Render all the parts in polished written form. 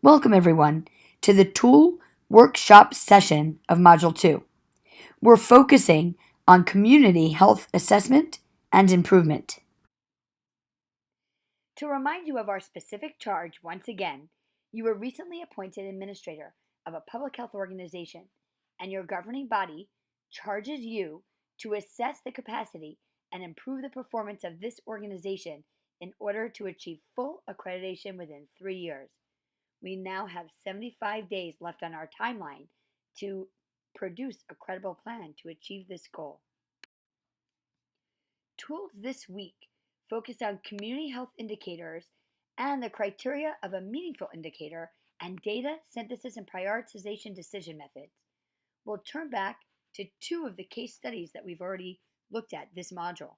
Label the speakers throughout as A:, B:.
A: Welcome everyone to the Tool Workshop session of Module 2. We're focusing on community health assessment and improvement. To remind you of our specific charge once again, you were recently appointed administrator of a public health organization, and your governing body charges you to assess the capacity and improve the performance of this organization in order to achieve full accreditation within 3 years. We now have 75 days left on our timeline to produce a credible plan to achieve this goal. Tools this week focus on community health indicators and the criteria of a meaningful indicator and data synthesis and prioritization decision methods. We'll turn back to 2 of the case studies that we've already looked at this module.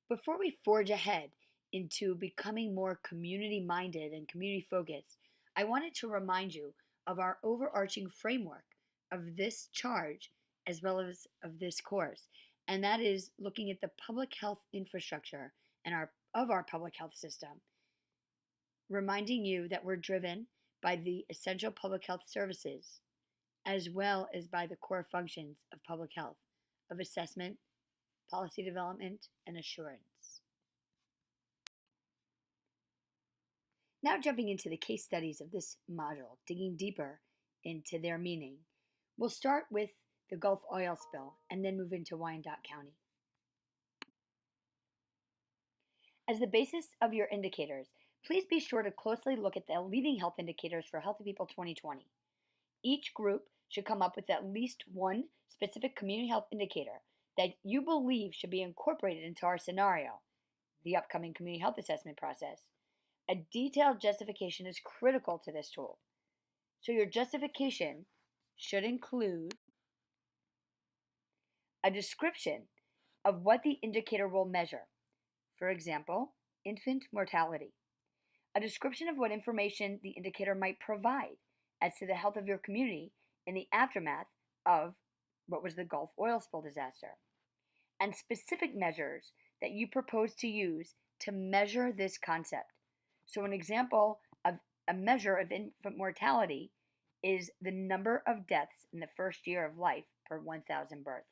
A: Before we forge ahead into becoming more community-minded and community-focused, I wanted to remind you of our overarching framework of this charge as well as of this course, and that is looking at the public health infrastructure and our public health system, reminding you that we're driven by the essential public health services as well as by the core functions of public health, of assessment, policy development, and assurance. Now jumping into the case studies of this module, digging deeper into their meaning, we'll start with the Gulf oil spill and then move into Wyandotte County. As the basis of your indicators, please be sure to closely look at the leading health indicators for Healthy People 2020. Each group should come up with at least one specific community health indicator that you believe should be incorporated into our scenario, the upcoming community health assessment process. A detailed justification is critical to this tool. So your justification should include a description of what the indicator will measure. For example, infant mortality. A description of what information the indicator might provide as to the health of your community in the aftermath of what was the Gulf oil spill disaster, and specific measures that you propose to use to measure this concept. So an example of a measure of infant mortality is the number of deaths in the first year of life per 1,000 births.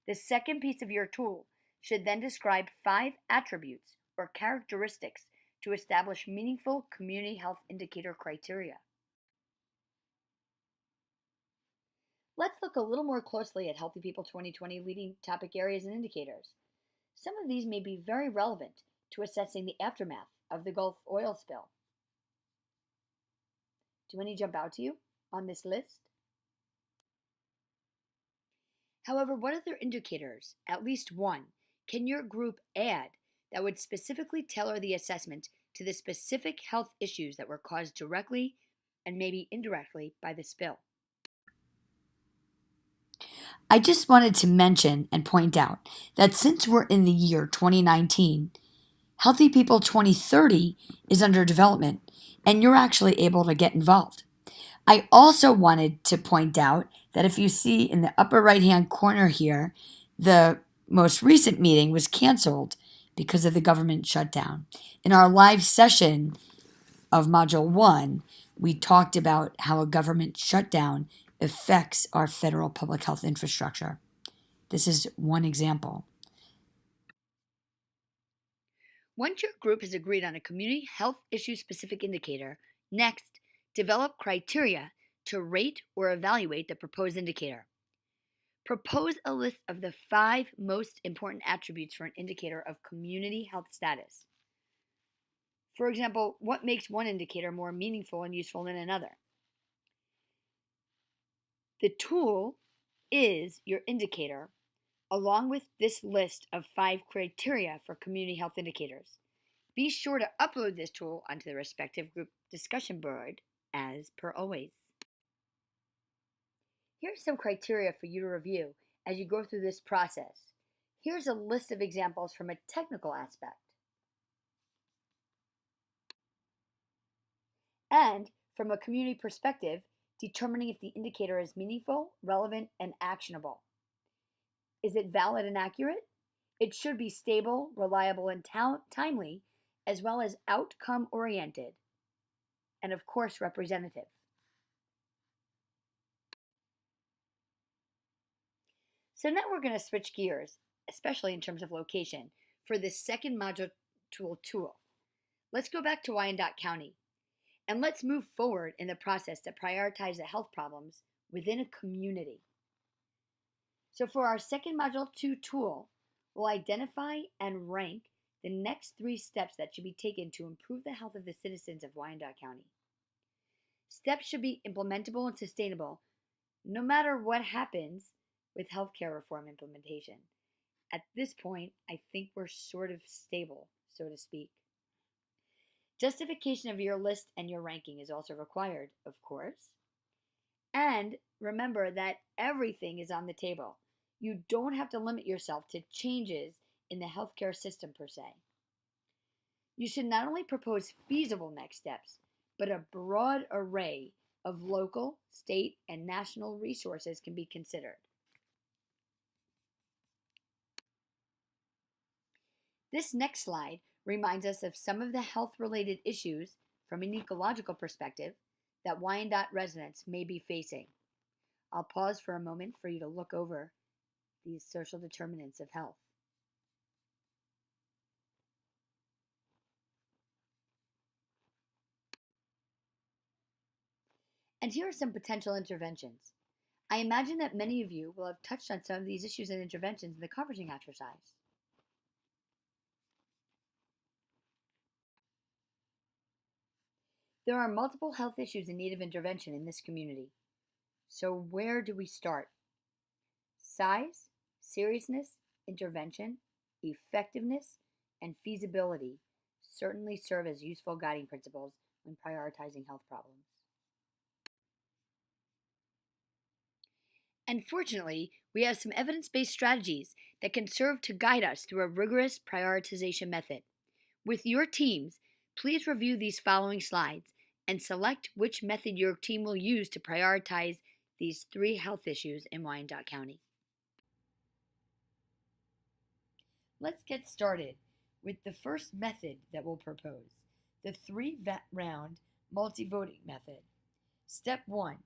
A: The second piece of your tool should then describe 5 attributes or characteristics to establish meaningful community health indicator criteria. Let's look a little more closely at Healthy People 2020 leading topic areas and indicators. Some of these may be very relevant to assessing the aftermath of the Gulf oil spill. Do any jump out to you on this list? However, what other indicators, at least one, can your group add that would specifically tailor the assessment to the specific health issues that were caused directly and maybe indirectly by the spill? I just wanted to mention and point out that since we're in the year 2019, Healthy People 2030 is under development, and you're actually able to get involved. I also wanted to point out that if you see in the upper right-hand corner here, the most recent meeting was canceled because of the government shutdown. In our live session of Module 1, we talked about how a government shutdown affects our federal public health infrastructure. This is one example. Once your group has agreed on a community health issue specific indicator, next, develop criteria to rate or evaluate the proposed indicator. Propose a list of the 5 most important attributes for an indicator of community health status. For example, what makes one indicator more meaningful and useful than another? The tool is your indicator, along with this list of 5 criteria for community health indicators. Be sure to upload this tool onto the respective group discussion board, as per always. Here's some criteria for you to review as you go through this process. Here's a list of examples from a technical aspect. And from a community perspective, determining if the indicator is meaningful, relevant, and actionable. Is it valid and accurate? It should be stable, reliable, and timely, as well as outcome-oriented. and of course representative. So now we're going to switch gears, especially in terms of location, for this second module tool. Let's go back to Wyandotte County, and let's move forward in the process to prioritize the health problems within a community. So for our second module 2 tool, we'll identify and rank the next 3 steps that should be taken to improve the health of the citizens of Wyandotte County. Steps should be implementable and sustainable, no matter what happens with healthcare reform implementation. At this point, I think we're sort of stable, so to speak. Justification of your list and your ranking is also required, of course. And remember that everything is on the table. You don't have to limit yourself to changes in the healthcare system per se. You should not only propose feasible next steps, but a broad array of local, state, and national resources can be considered. This next slide reminds us of some of the health-related issues from an ecological perspective that Wyandotte residents may be facing. I'll pause for a moment for you to look over these social determinants of health. And here are some potential interventions. I imagine that many of you will have touched on some of these issues and interventions in the coveraging exercise. There are multiple health issues in need of intervention in this community. So where do we start? Size, seriousness, intervention, effectiveness, and feasibility certainly serve as useful guiding principles when prioritizing health problems. And fortunately, we have some evidence-based strategies that can serve to guide us through a rigorous prioritization method. With your teams, please review these following slides and select which method your team will use to prioritize these 3 health issues in Wyandotte County. Let's get started with the first method that we'll propose, the 3-round multi-voting method. Step 1,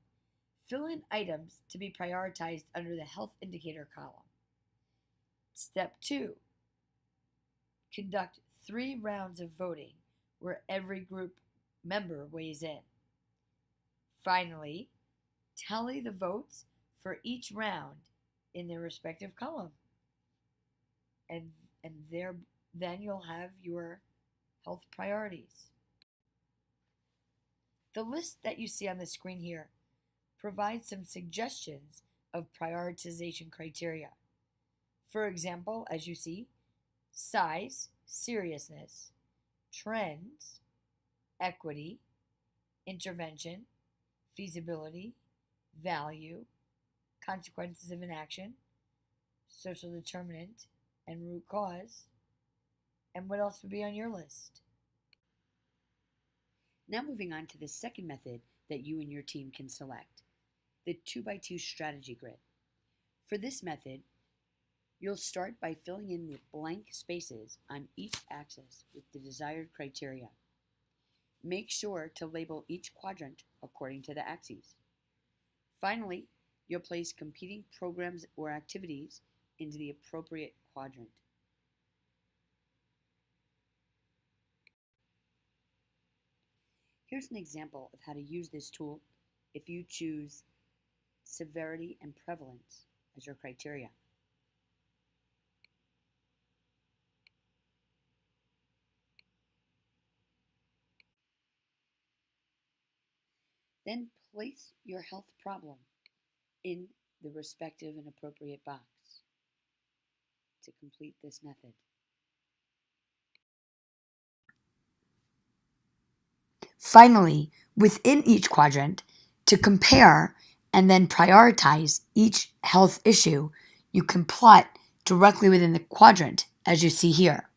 A: fill in items to be prioritized under the health indicator column. Step 2, conduct 3 rounds of voting where every group member weighs in. Finally, tally the votes for each round in their respective column. And then you'll have your health priorities. The list that you see on the screen here provides some suggestions of prioritization criteria. For example, as you see, size, seriousness, trends, equity, intervention, feasibility, value, consequences of inaction, social determinant, and root cause. And what else would be on your list? Now moving on to the second method that you and your team can select, the 2x2 strategy grid. For this method, you'll start by filling in the blank spaces on each axis with the desired criteria. Make sure to label each quadrant according to the axes. Finally, you'll place competing programs or activities into the appropriate quadrant. Here's an example of how to use this tool if you choose severity and prevalence as your criteria. Then place your health problem in the respective and appropriate box to complete this method. Finally, within each quadrant, to compare and then prioritize each health issue, you can plot directly within the quadrant, as you see here.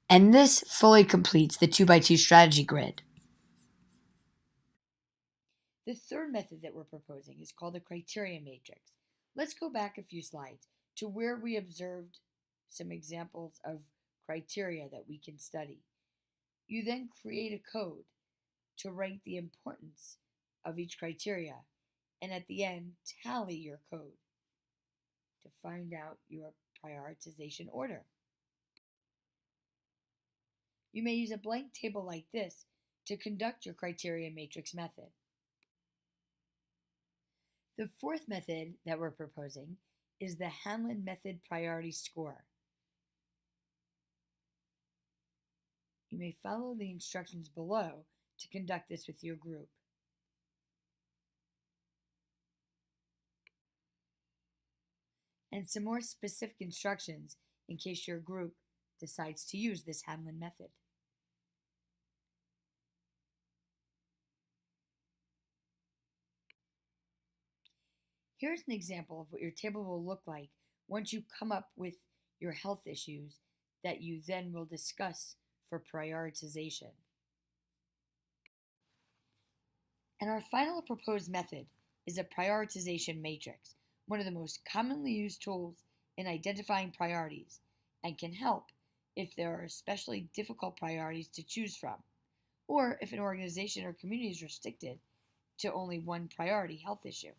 A: And this fully completes the 2x2 strategy grid. The third method that we're proposing is called the criteria matrix. Let's go back a few slides to where we observed some examples of criteria that we can study. You then create a code to rank the importance of each criteria, and at the end, tally your code to find out your prioritization order. You may use a blank table like this to conduct your criteria matrix method. The fourth method that we're proposing is the Hanlon method priority score. You may follow the instructions below to conduct this with your group. And some more specific instructions in case your group decides to use this Hanlon method. Here's an example of what your table will look like once you come up with your health issues that you then will discuss for prioritization. And our final proposed method is a prioritization matrix, one of the most commonly used tools in identifying priorities, and can help if there are especially difficult priorities to choose from, or if an organization or community is restricted to only one priority health issue.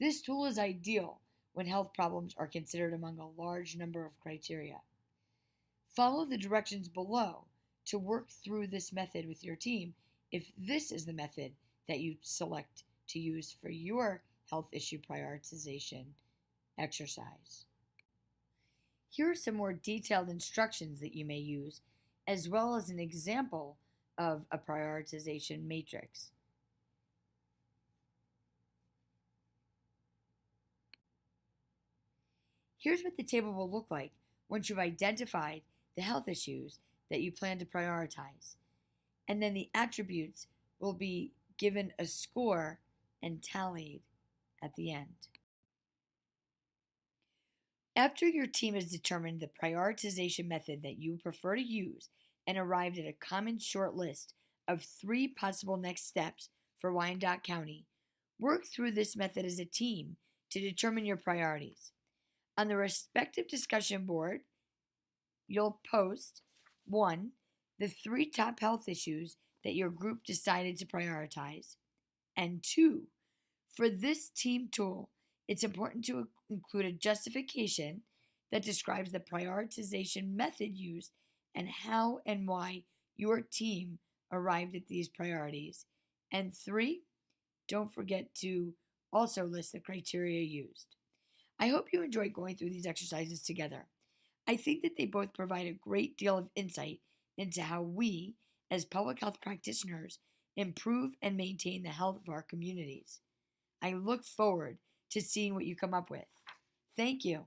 A: This tool is ideal when health problems are considered among a large number of criteria. Follow the directions below to work through this method with your team if this is the method that you select to use for your health issue prioritization exercise. Here are some more detailed instructions that you may use, as well as an example of a prioritization matrix. Here's what the table will look like once you've identified the health issues that you plan to prioritize. And then the attributes will be given a score and tallied at the end. After your team has determined the prioritization method that you prefer to use and arrived at a common short list of 3 possible next steps for Wyandotte County, work through this method as a team to determine your priorities. On the respective discussion board, you'll post 1. The 3 top health issues that your group decided to prioritize, and 2. For this team tool, it's important to include a justification that describes the prioritization method used and how and why your team arrived at these priorities. And 3, don't forget to also list the criteria used. I hope you enjoyed going through these exercises together. I think that they both provide a great deal of insight into how we, as public health practitioners, improve and maintain the health of our communities. I look forward to seeing what you come up with. Thank you.